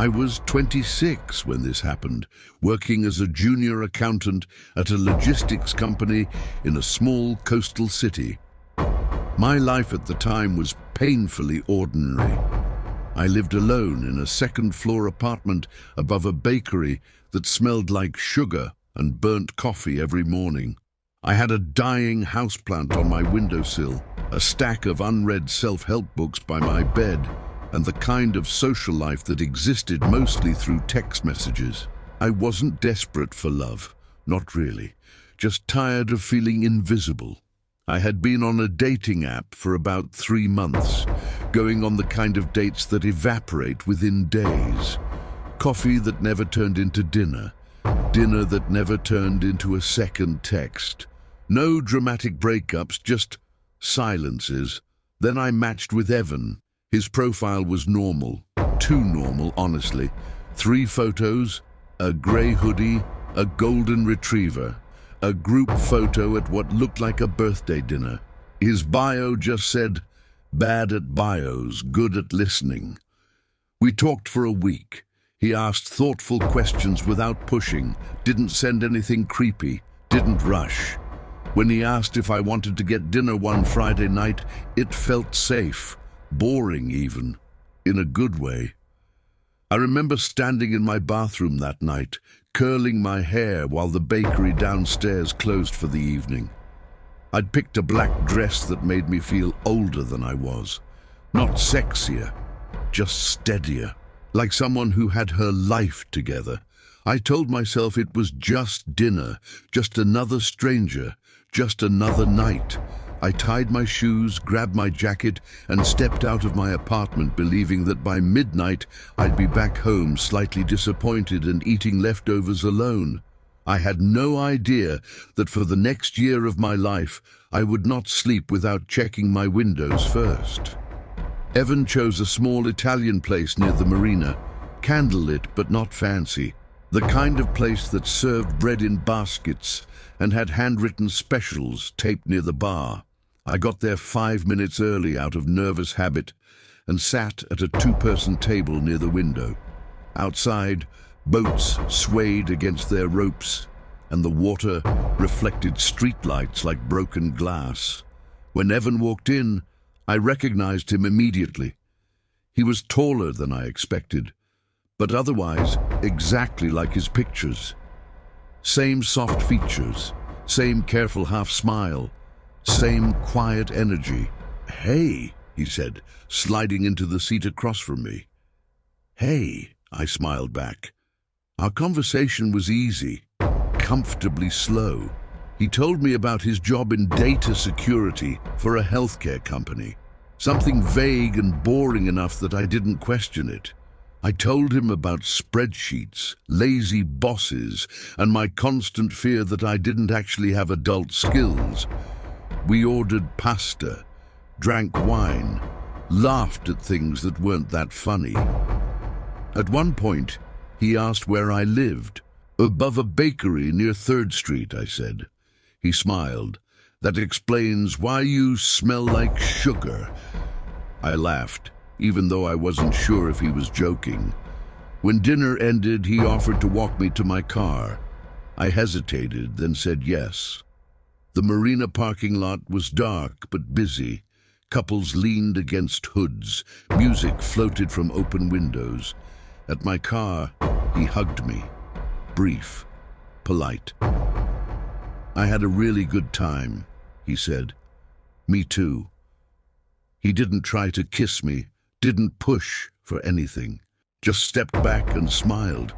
I was 26 when this happened, working as a junior accountant at a logistics company in a small coastal city. My life at the time was painfully ordinary. I lived alone in a second-floor apartment above a bakery that smelled like sugar and burnt coffee every morning. I had a dying houseplant on my windowsill, a stack of unread self-help books by my bed, and the kind of social life that existed mostly through text messages. I wasn't desperate for love, not really, just tired of feeling invisible. I had been on a dating app for about 3 months, going on the kind of dates that evaporate within days. Coffee that never turned into dinner, dinner that never turned into a second text. No dramatic breakups, just silences. Then I matched with Evan. His profile was normal, too normal, honestly. 3 photos, a grey hoodie, a golden retriever, a group photo at what looked like a birthday dinner. His bio just said, "Bad at bios, good at listening." We talked for a week. He asked thoughtful questions without pushing, didn't send anything creepy, didn't rush. When he asked if I wanted to get dinner one Friday night, it felt safe. Boring even, in a good way. I remember standing in my bathroom that night, curling my hair while the bakery downstairs closed for the evening. I'd picked a black dress that made me feel older than I was. Not sexier, just steadier, like someone who had her life together. I told myself it was just dinner, just another stranger, just another night. I tied my shoes, grabbed my jacket, and stepped out of my apartment, believing that by midnight I'd be back home, slightly disappointed and eating leftovers alone. I had no idea that for the next year of my life I would not sleep without checking my windows first. Evan chose a small Italian place near the marina, candlelit but not fancy, the kind of place that served bread in baskets and had handwritten specials taped near the bar. I got there 5 minutes early out of nervous habit and sat at a 2-person table near the window. Outside, boats swayed against their ropes, and the water reflected streetlights like broken glass. When Evan walked in, I recognized him immediately. He was taller than I expected, but otherwise exactly like his pictures. Same soft features, same careful half-smile, same quiet energy. "Hey," he said, sliding into the seat across from me. "Hey," I smiled back. Our conversation was easy, comfortably slow. He told me about his job in data security for a healthcare company, something vague and boring enough that I didn't question it. I told him about spreadsheets, lazy bosses, and my constant fear that I didn't actually have adult skills. We ordered pasta, drank wine, laughed at things that weren't that funny. At one point, he asked where I lived. "Above a bakery near 3rd Street, I said. He smiled. "That explains why you smell like sugar." I laughed, even though I wasn't sure if he was joking. When dinner ended, he offered to walk me to my car. I hesitated, then said yes. The marina parking lot was dark but busy. Couples leaned against hoods. Music floated from open windows. At my car, he hugged me. Brief, polite. "I had a really good time," he said. "Me too." He didn't try to kiss me, didn't push for anything, just stepped back and smiled.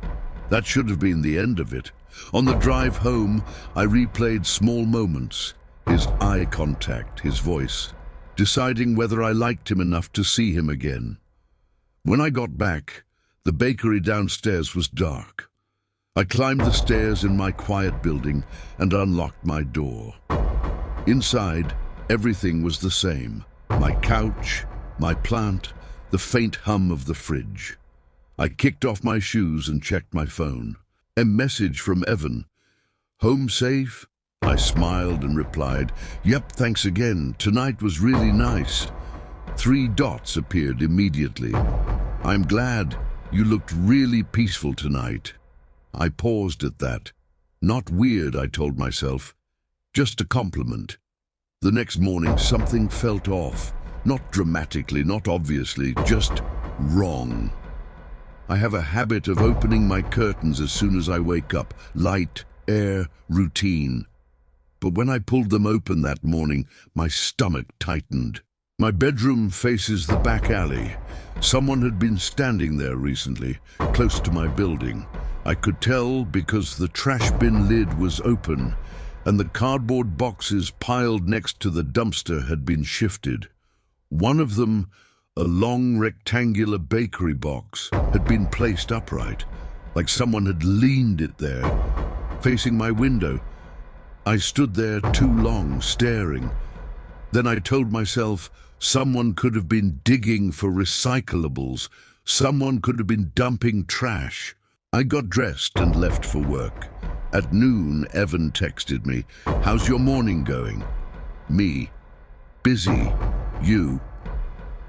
That should have been the end of it. On the drive home, I replayed small moments, his eye contact, his voice, deciding whether I liked him enough to see him again. When I got back, the bakery downstairs was dark. I climbed the stairs in my quiet building and unlocked my door. Inside, everything was the same. My couch, my plant, the faint hum of the fridge. I kicked off my shoes and checked my phone. A message from Evan. "Home safe?" I smiled and replied, "Yep, thanks again. Tonight was really nice." 3 dots appeared immediately. "I'm glad. "You looked really peaceful tonight." I paused at that. Not weird, I told myself. Just a compliment. The next morning, something felt off. Not dramatically, not obviously, just wrong. I have a habit of opening my curtains as soon as I wake up. Light, air, routine. But when I pulled them open that morning, my stomach tightened. My bedroom faces the back alley. Someone had been standing there recently, close to my building. I could tell because the trash bin lid was open and the cardboard boxes piled next to the dumpster had been shifted. One of them, a long rectangular bakery box, had been placed upright, like someone had leaned it there, facing my window. I stood there too long, staring. Then I told myself someone could have been digging for recyclables. Someone could have been dumping trash. I got dressed and left for work. At noon, Evan texted me, "How's your morning going?" Me, "Busy." You,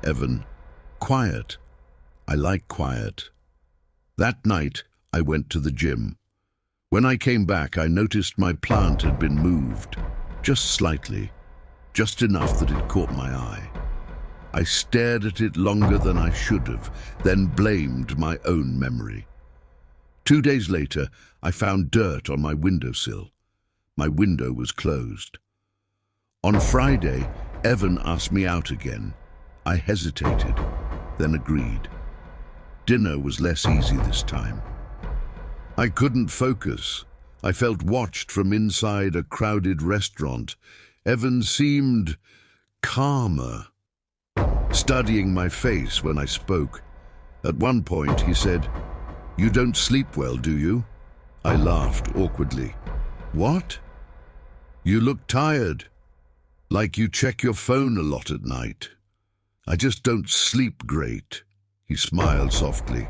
Evan, "Quiet." I like quiet. That night, I went to the gym. When I came back, I noticed my plant had been moved, just slightly, just enough that it caught my eye. I stared at it longer than I should have, then blamed my own memory. 2 days later, I found dirt on my windowsill. My window was closed. On Friday, Evan asked me out again. I hesitated, then agreed. Dinner was less easy this time. I couldn't focus. I felt watched from inside a crowded restaurant. Evan seemed calmer, studying my face when I spoke. At one point, he said, "You don't sleep well, do you?" I laughed awkwardly. "What?" "You look tired, like you check your phone a lot at night." "I just don't sleep great." He smiled softly.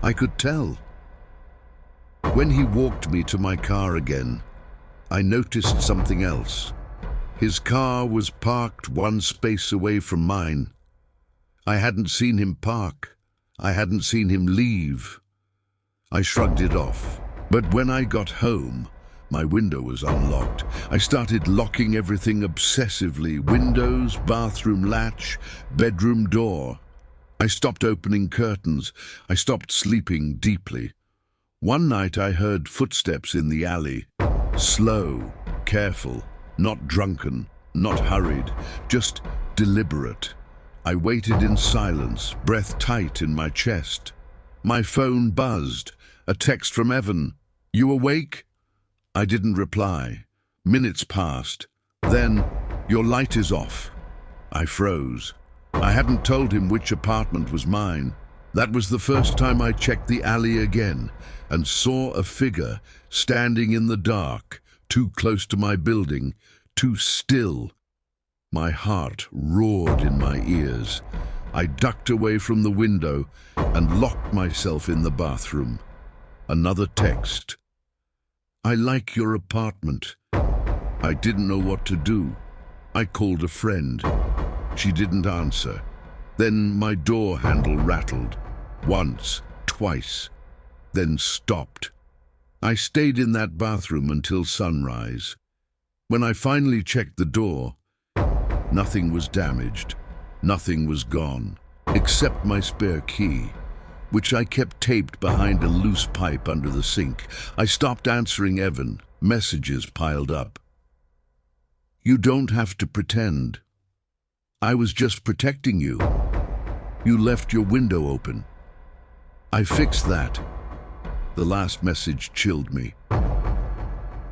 I could tell. When he walked me to my car again, I noticed something else. His car was parked one space away from mine. I hadn't seen him park. I hadn't seen him leave. I shrugged it off. But when I got home, my window was unlocked. I started locking everything obsessively: windows, bathroom latch, bedroom door. I stopped opening curtains. I stopped sleeping deeply. One night I heard footsteps in the alley. Slow, careful, not drunken, not hurried, just deliberate. I waited in silence, breath tight in my chest. My phone buzzed. A text from Evan. "You awake?" I didn't reply. Minutes passed. Then, "Your light is off." I froze. I hadn't told him which apartment was mine. That was the first time I checked the alley again and saw a figure standing in the dark, too close to my building, too still. My heart roared in my ears. I ducked away from the window and locked myself in the bathroom. Another text. "I like your apartment." I didn't know what to do. I called a friend. She didn't answer. Then my door handle rattled. Once, twice, then stopped. I stayed in that bathroom until sunrise. When I finally checked the door, nothing was damaged. Nothing was gone, except my spare key, which I kept taped behind a loose pipe under the sink. I stopped answering Evan. Messages piled up. "You don't have to pretend. I was just protecting you. You left your window open. I fixed that." The last message chilled me.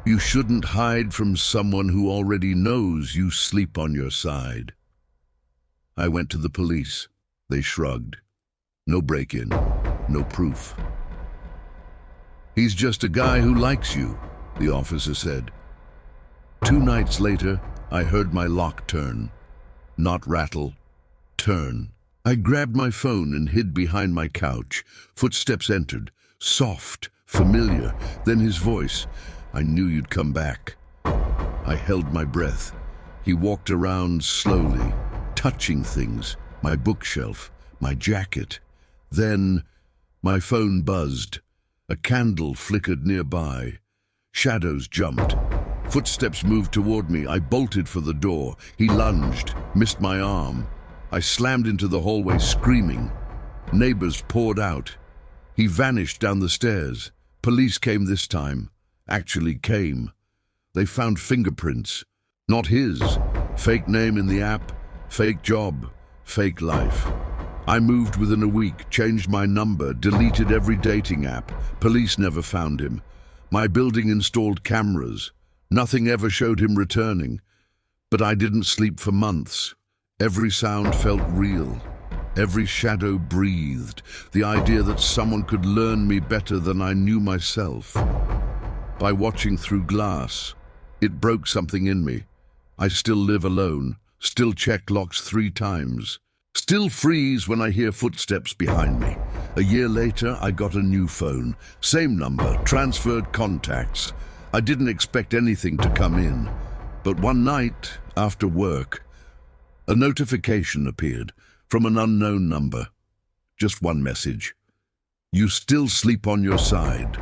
"You shouldn't hide from someone who already knows you sleep on your side." I went to the police. They shrugged. No break-in, no proof. "He's just a guy who likes you," the officer said. 2 nights later, I heard my lock turn. Not rattle, turn. I grabbed my phone and hid behind my couch. Footsteps entered, soft, familiar. Then his voice. "I knew you'd come back." I held my breath. He walked around slowly, touching things, my bookshelf, my jacket. Then My phone buzzed. A candle flickered nearby. Shadows jumped. Footsteps moved toward me. I bolted for the door. He lunged, missed my arm. I slammed into the hallway screaming. Neighbors poured out. He vanished down the stairs. Police came this time. Actually came. They found fingerprints. Not his. Fake name in the app, fake job, fake life. I moved within a week, changed my number, deleted every dating app. Police never found him. My building installed cameras. Nothing ever showed him returning. But I didn't sleep for months. Every sound felt real. Every shadow breathed. The idea that someone could learn me better than I knew myself. By watching through glass, it broke something in me. I still live alone, still check locks 3 times. Still freeze when I hear footsteps behind me. A year later, I got a new phone. Same number, transferred contacts. I didn't expect anything to come in. But one night, after work, a notification appeared from an unknown number. Just one message. You still sleep on your side.